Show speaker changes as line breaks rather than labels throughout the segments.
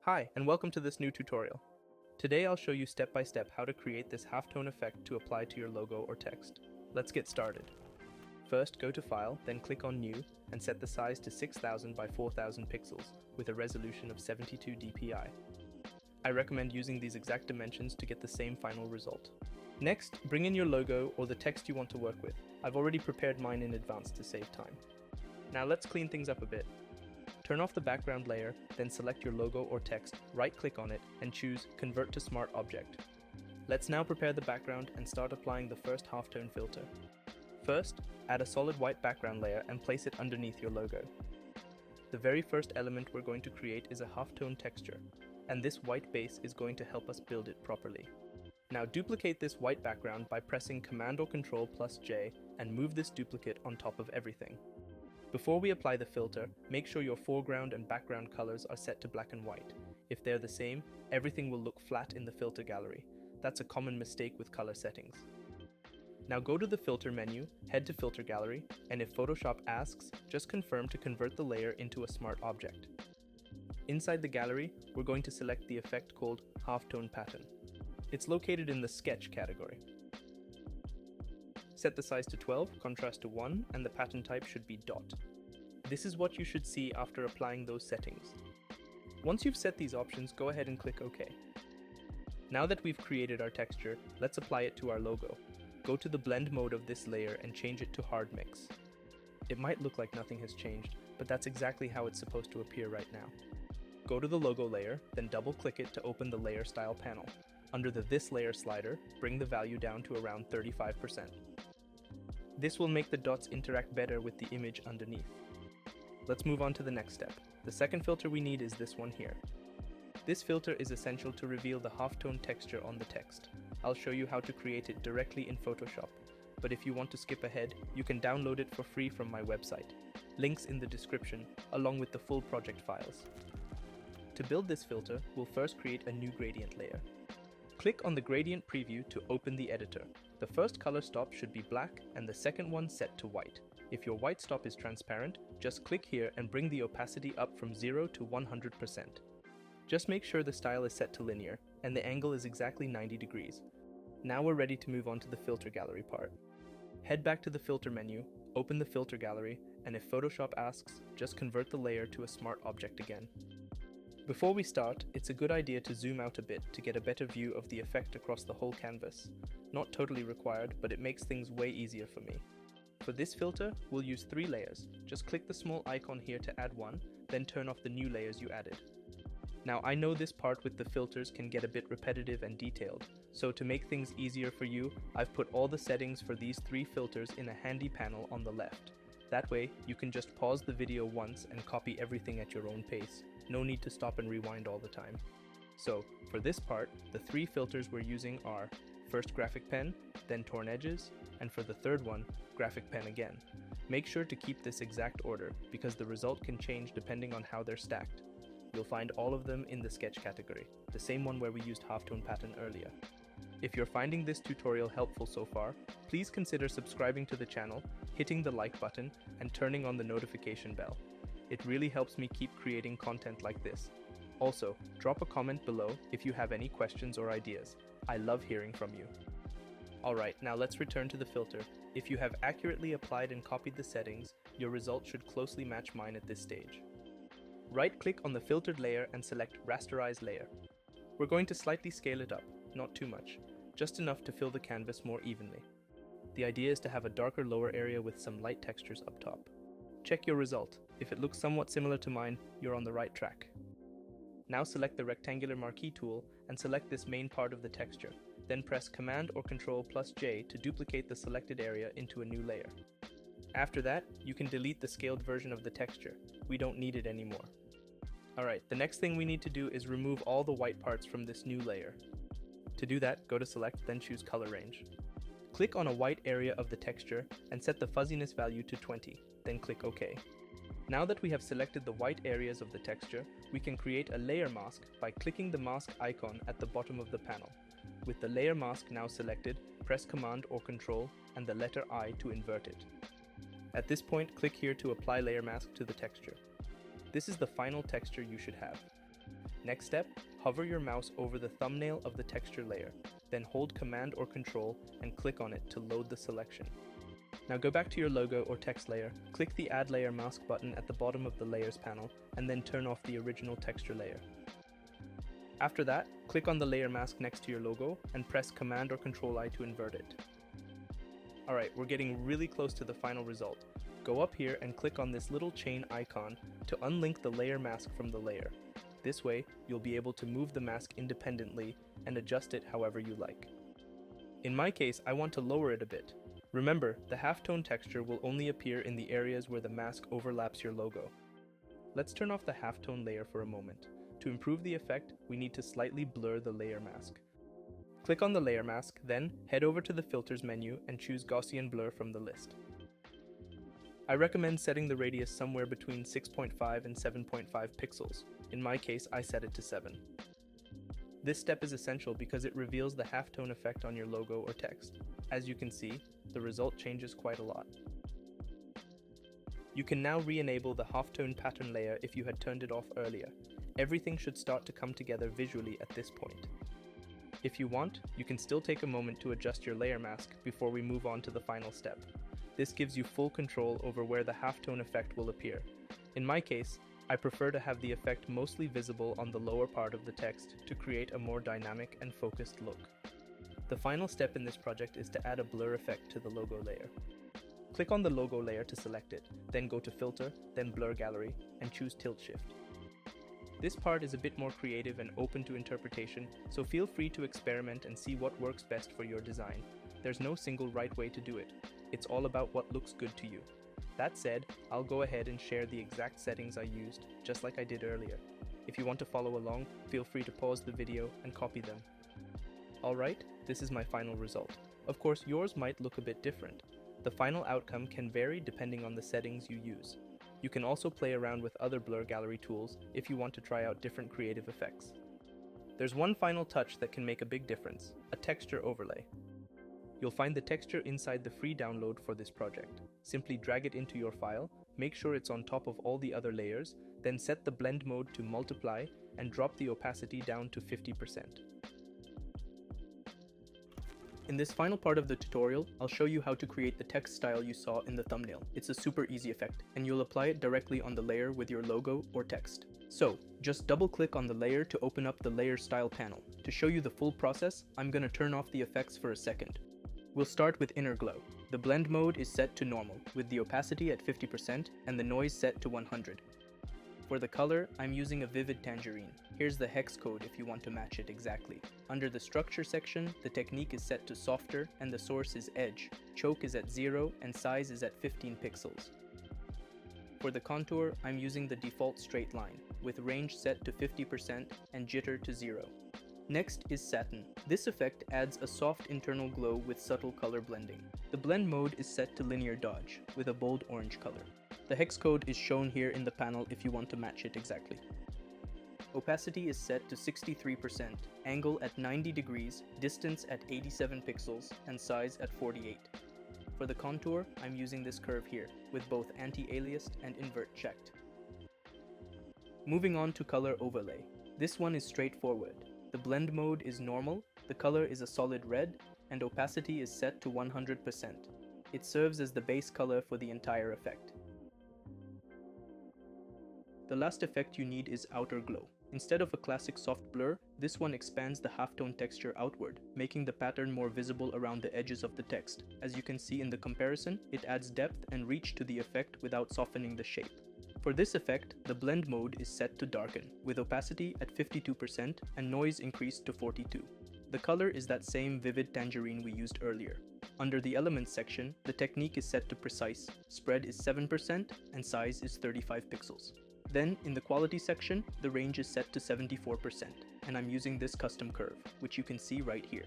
Hi, and welcome to this new tutorial. Today I'll show you step by step how to create this halftone effect to apply to your logo or text. Let's get started. First, go to File, then click on New, and set the size to 6000 by 4000 pixels with a resolution of 72 dpi. I recommend using these exact dimensions to get the same final result. Next, bring in your logo or the text you want to work with. I've already prepared mine in advance to save time. Now let's clean things up a bit. Turn off the background layer, then select your logo or text, right-click on it, and choose Convert to Smart Object. Let's now prepare the background and start applying the first halftone filter. First, add a solid white background layer and place it underneath your logo. The very first element we're going to create is a halftone texture, and this white base is going to help us build it properly. Now duplicate this white background by pressing Command or Control plus J and move this duplicate on top of everything. Before we apply the filter, make sure your foreground and background colors are set to black and white. If they're the same, everything will look flat in the filter gallery. That's a common mistake with color settings. Now go to the filter menu, head to filter gallery, and if Photoshop asks, just confirm to convert the layer into a smart object. Inside the gallery, we're going to select the effect called Halftone Pattern. It's located in the Sketch category. Set the size to 12, contrast to 1, and the pattern type should be dot. This is what you should see after applying those settings. Once you've set these options, go ahead and click OK. Now that we've created our texture, let's apply it to our logo. Go to the blend mode of this layer and change it to hard mix. It might look like nothing has changed, but that's exactly how it's supposed to appear right now. Go to the logo layer, then double-click it to open the layer style panel. Under the This Layer slider, bring the value down to around 35%. This will make the dots interact better with the image underneath. Let's move on to the next step. The second filter we need is this one here. This filter is essential to reveal the halftone texture on the text. I'll show you how to create it directly in Photoshop, but if you want to skip ahead, you can download it for free from my website. Links in the description, along with the full project files. To build this filter, we'll first create a new gradient layer. Click on the gradient preview to open the editor. The first color stop should be black and the second one set to white. If your white stop is transparent, just click here and bring the opacity up from 0 to 100%. Just make sure the style is set to linear and the angle is exactly 90 degrees. Now we're ready to move on to the filter gallery part. Head back to the filter menu, open the filter gallery, and if Photoshop asks, just convert the layer to a smart object again. Before we start, it's a good idea to zoom out a bit to get a better view of the effect across the whole canvas. Not totally required, but it makes things way easier for me. For this filter, we'll use 3 layers. Just click the small icon here to add one, then turn off the new layers you added. Now I know this part with the filters can get a bit repetitive and detailed, so to make things easier for you, I've put all the settings for these 3 filters in a handy panel on the left. That way, you can just pause the video once and copy everything at your own pace. No need to stop and rewind all the time. So, for this part, the 3 filters we're using are first graphic pen, then torn edges, and for the third one, graphic pen again. Make sure to keep this exact order because the result can change depending on how they're stacked. You'll find all of them in the sketch category, the same one where we used halftone pattern earlier. If you're finding this tutorial helpful so far, please consider subscribing to the channel, hitting the like button, and turning on the notification bell. It really helps me keep creating content like this. Also, drop a comment below if you have any questions or ideas. I love hearing from you. Alright, now let's return to the filter. If you have accurately applied and copied the settings, your result should closely match mine at this stage. Right-click on the filtered layer and select Rasterize Layer. We're going to slightly scale it up, not too much, just enough to fill the canvas more evenly. The idea is to have a darker lower area with some light textures up top. Check your result. If it looks somewhat similar to mine, you're on the right track. Now select the rectangular marquee tool and select this main part of the texture. Then press Command or Control plus J to duplicate the selected area into a new layer. After that, you can delete the scaled version of the texture. We don't need it anymore. Alright, the next thing we need to do is remove all the white parts from this new layer. To do that, go to Select, then choose Color Range. Click on a white area of the texture and set the fuzziness value to 20, then click OK. Now that we have selected the white areas of the texture, we can create a layer mask by clicking the mask icon at the bottom of the panel. With the layer mask now selected, press Command or Control and the letter I to invert it. At this point, click here to apply layer mask to the texture. This is the final texture you should have. Next step, hover your mouse over the thumbnail of the texture layer, then hold Command or Control and click on it to load the selection. Now go back to your logo or text layer, click the Add Layer Mask button at the bottom of the Layers panel, and then turn off the original texture layer. After that, click on the layer mask next to your logo and press Command or Control-I to invert it. Alright, we're getting really close to the final result. Go up here and click on this little chain icon to unlink the layer mask from the layer. This way, you'll be able to move the mask independently and adjust it however you like. In my case, I want to lower it a bit. Remember, the halftone texture will only appear in the areas where the mask overlaps your logo. Let's turn off the halftone layer for a moment. To improve the effect, we need to slightly blur the layer mask. Click on the layer mask, then head over to the Filters menu and choose Gaussian Blur from the list. I recommend setting the radius somewhere between 6.5 and 7.5 pixels. In my case, I set it to 7. This step is essential because it reveals the halftone effect on your logo or text. As you can see, the result changes quite a lot. You can now re-enable the halftone pattern layer if you had turned it off earlier. Everything should start to come together visually at this point. If you want, you can still take a moment to adjust your layer mask before we move on to the final step. This gives you full control over where the halftone effect will appear. In my case, I prefer to have the effect mostly visible on the lower part of the text to create a more dynamic and focused look. The final step in this project is to add a blur effect to the logo layer. Click on the logo layer to select it, then go to Filter, then Blur Gallery, and choose Tilt Shift. This part is a bit more creative and open to interpretation, so feel free to experiment and see what works best for your design. There's no single right way to do it. It's all about what looks good to you. That said, I'll go ahead and share the exact settings I used, just like I did earlier. If you want to follow along, feel free to pause the video and copy them. Alright, this is my final result. Of course, yours might look a bit different. The final outcome can vary depending on the settings you use. You can also play around with other blur gallery tools if you want to try out different creative effects. There's one final touch that can make a big difference: a texture overlay. You'll find the texture inside the free download for this project. Simply drag it into your file, make sure it's on top of all the other layers, then set the blend mode to multiply and drop the opacity down to 50%. In this final part of the tutorial, I'll show you how to create the text style you saw in the thumbnail. It's a super easy effect, and you'll apply it directly on the layer with your logo or text. So, just double-click on the layer to open up the Layer Style panel. To show you the full process, I'm gonna turn off the effects for a second. We'll start with Inner Glow. The blend mode is set to normal, with the opacity at 50% and the noise set to 100. For the color, I'm using a vivid tangerine. Here's the hex code if you want to match it exactly. Under the structure section, the technique is set to softer and the source is edge. Choke is at 0 and size is at 15 pixels. For the contour, I'm using the default straight line, with range set to 50% and jitter to 0. Next is Satin. This effect adds a soft internal glow with subtle color blending. The blend mode is set to Linear Dodge, with a bold orange color. The hex code is shown here in the panel if you want to match it exactly. Opacity is set to 63%, angle at 90 degrees, distance at 87 pixels, and size at 48. For the contour, I'm using this curve here, with both anti-aliased and invert checked. Moving on to color overlay. This one is straightforward. The blend mode is normal, the color is a solid red, and opacity is set to 100%. It serves as the base color for the entire effect. The last effect you need is Outer Glow. Instead of a classic soft blur, this one expands the halftone texture outward, making the pattern more visible around the edges of the text. As you can see in the comparison, it adds depth and reach to the effect without softening the shape. For this effect, the blend mode is set to darken, with opacity at 52% and noise increased to 42. The color is that same vivid tangerine we used earlier. Under the Elements section, the technique is set to Precise, spread is 7%, and size is 35 pixels. Then, in the Quality section, the range is set to 74%, and I'm using this custom curve, which you can see right here.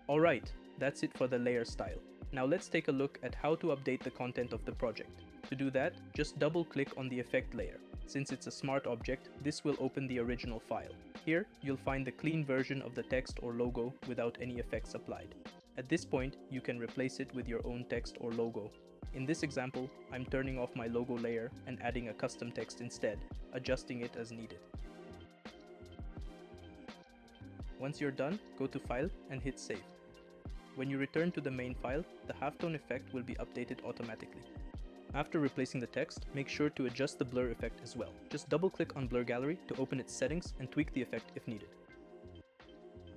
Alright, that's it for the layer style. Now let's take a look at how to update the content of the project. To do that, just double-click on the effect layer. Since it's a smart object, this will open the original file. Here, you'll find the clean version of the text or logo without any effects applied. At this point, you can replace it with your own text or logo. In this example, I'm turning off my logo layer and adding a custom text instead, adjusting it as needed. Once you're done, go to File and hit Save. When you return to the main file, the halftone effect will be updated automatically. After replacing the text, make sure to adjust the blur effect as well. Just double-click on Blur Gallery to open its settings and tweak the effect if needed.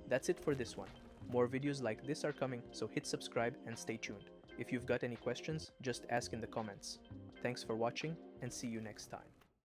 That's it for this one. More videos like this are coming, so hit subscribe and stay tuned. If you've got any questions, just ask in the comments. Thanks for watching and see you next time.